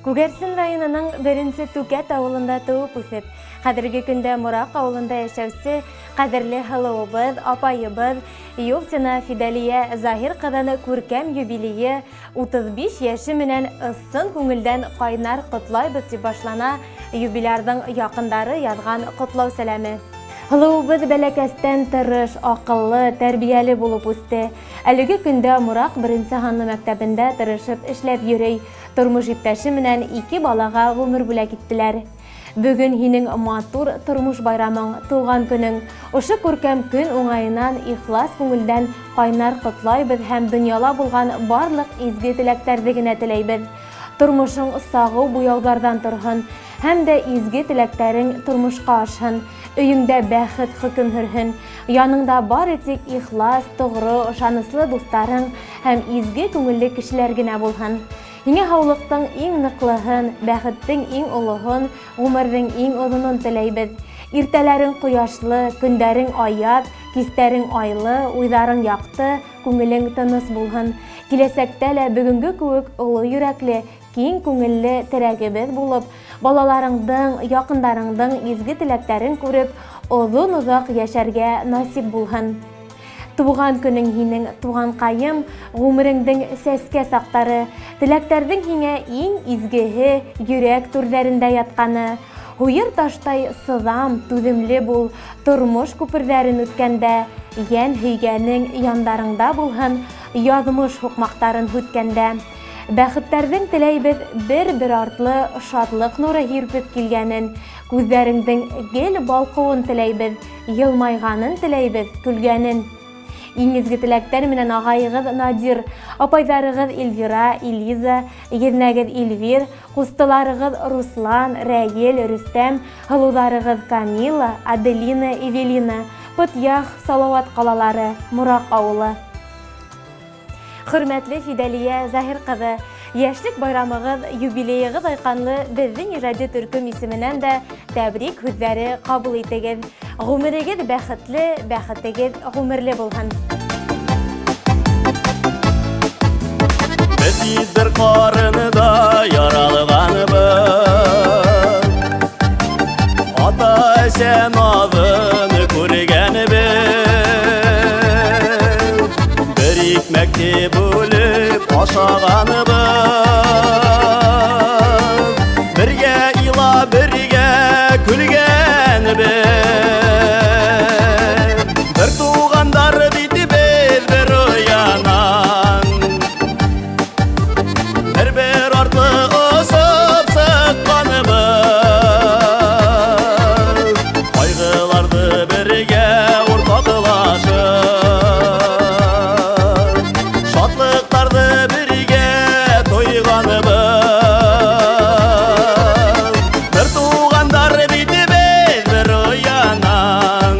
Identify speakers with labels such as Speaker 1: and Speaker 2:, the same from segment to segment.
Speaker 1: Күгәрсен районының беренче Түкәт авылында туып үсеп, хәзерге көндә Мурак авылында яшәүче кадерле халыыбыз, апайыбыз Юфтина Фидалия Захир кызны күркәм юбилее 35 яше менән ысын күңелдән кайнар котлайбыз дип башлана юбилярның якындары язган котлау сәламе. Халыыбыз бәләкәстән тырыш, акыллы, тәрбияле булып үсте. Әлеге көндә Мурак 1-нче ханлы мәктәбендә тырышып эшләп йөри. Тормыш иптәше менән 2 балага гомер бүләк иттеләр. Бүген һинең матур тормыш байрамың, туган көнең. Ошы күркәм көн уңаеннан ихлас күңелдән кайнар котлайбыз һәм дөньяла булган барлык изге теләкләрне генә теләйбез. Тормышың сагу буяулардан торһын, һәм дә изге теләкләрең тормышка ашһын. Өйеңдә бәхет хөкем һөрһен. Яныңда бары тик ихлас, тугры, ышаныслы дусларың һәм изге күңелле кешеләр генә булһын. Һиңа һаулыктың иң ныклыһын, бәхеттең иң олыһын, гомернең иң озынын теләйбез. Иртәләрең кояшлы, көндәрең аят, кистәрең айлы, уйларың якты, күңелең тыныс булһын. Киләсәктә лә бүгенге кебек олы йөрәкле, киң күңелле терәгебез булып, балаларыңдың, якындарыңдың изге теләкләрен күреп, озын-озак яшәргә насип булһын. Туган көнең һинең, туган кайым, гомереңдең сәскә сактары, теләктәрдең һиңа иң изгеһе йөрәк түрләрендә ятканы. Хуйыр таштай сызам, түземле бул, тормыш күперҙәрен үткәндә, йән һөйгәнең яндарыңда булһын, яҙмыш һуҡмаҡтарын һүткәндә. Бәхеттәрҙең теләйбеҙ бер артлы шатлык нуры һирпеп килгәнен, күҙҙәреңдең гел балҡыуын теләйбеҙ, йылмайғанын теләйбеҙ, көлгәнен. Иң изге теләктәр менән ағайығыҙ Надир, апайҙарығыҙ Эльвира, Элиза, еҙнәгеҙ Эльвир, ҡустыларығыҙ Руслан, Рәйел, Рөстәм, һылыуҙарығыҙ Камила, Аделина, Эвелина, Пытьях, Салауат ҡалалары, Мурак ауылы. Хөрмәтле Фидалия Захир ҡыҙы, йәшлек байрамығыҙ, юбилейығыҙ айҡанлы беҙҙең ижади төркөм исеменән дә тәбрик һүҙҙәре ҡабул итегеҙ. Ғүмерегеҙ бәхетле, бәхетегеҙ ғүмерле булһын.
Speaker 2: Беҙ бер ҡарынында яралғанбыҙ, ата-әсә наҙын күргәнбеҙ. Бер икмәкте бүлеп ашағанбыҙ, бергә илап, бергә күлгәнбеҙ. Бер туғандар бит беҙ бер оянан, бер артлы осоп сыҡҡанбыҙ. Ҡайғыларҙы бергә уртаҡлашып, шатлыҡтарҙы бергә тойғанбыҙ. Бер туғандар бит беҙ бер оянан,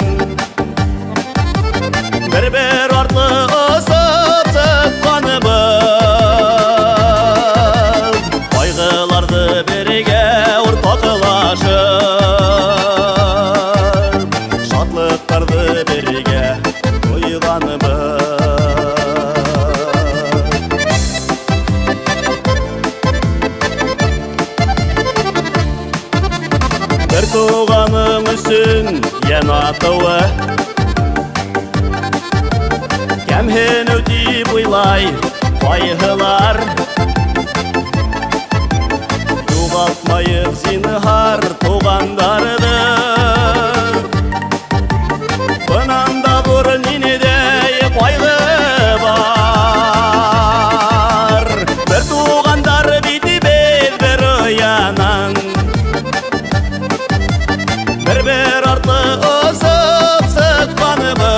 Speaker 2: бер артлы осоп сыҡҡанбыҙ. Ҡайғыларҙы бергә уртаҡлашып, шатлыҡтарҙы бергә тойғанбыҙ. Бер туғаның өсөн йән атыуы, кәмһенеү дип уйлай ҡайһылар. Юғалтмайыҡ зинһар туғандарҙы, бынан да ҙур ниндәй ҡайғы бар. Бер туғандар бит беҙ бер оянан, бер артлы осоп сыҡҡанбыҙ.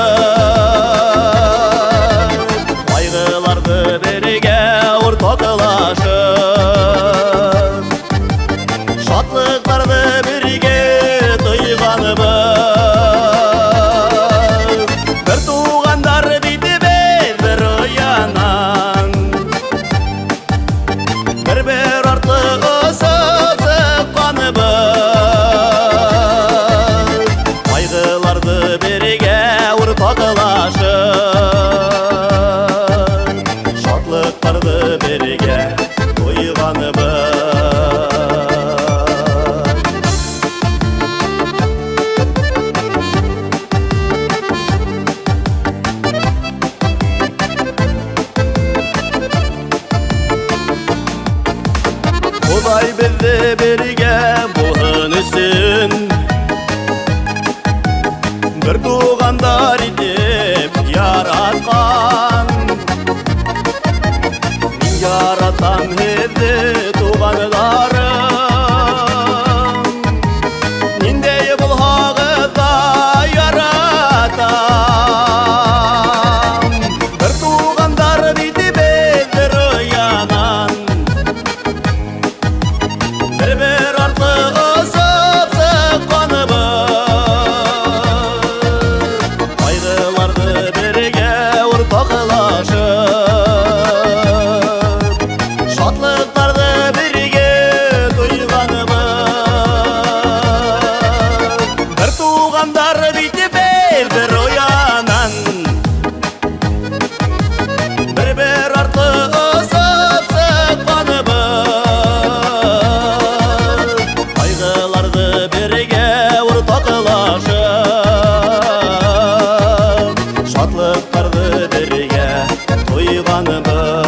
Speaker 2: Ҡайғыларҙы бергә уртаҡлашып, шатлыҡтарҙы бергә тойғанбыҙ. Бер туғандар бит беҙ бер оянан, бер артлы осоп сыҡҡанбыҙ. Ҡайғыларҙы бергә уртаҡлашып, шатлыҡтарҙы бергә bizdi birge bulun üsün Bir tuğandar edip yaratkan Min yaratan hedi tuğanlarım Nindey bul hağıda yaratan Bir tuğandar bidi bezdir yanan Bir artlı ısıp sıkkanıbız Kaygılardı birge ortaklaşıp Şatlıklardı birge duyganıbız Bir tuğandar bidi bezdir yanan Bir artlı ısıp sıkkanıbız Kaygılardı birge ortaklaşıp Şatlıklardı birge duyganıbız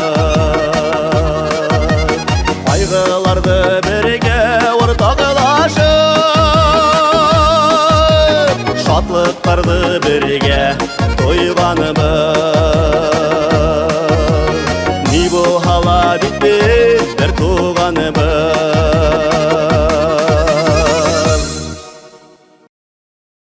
Speaker 2: Kaygılardı birge ortaklaşıp Şatlıklardı birge duyganıbız Ni bu hala bitmez bir tuğanıbız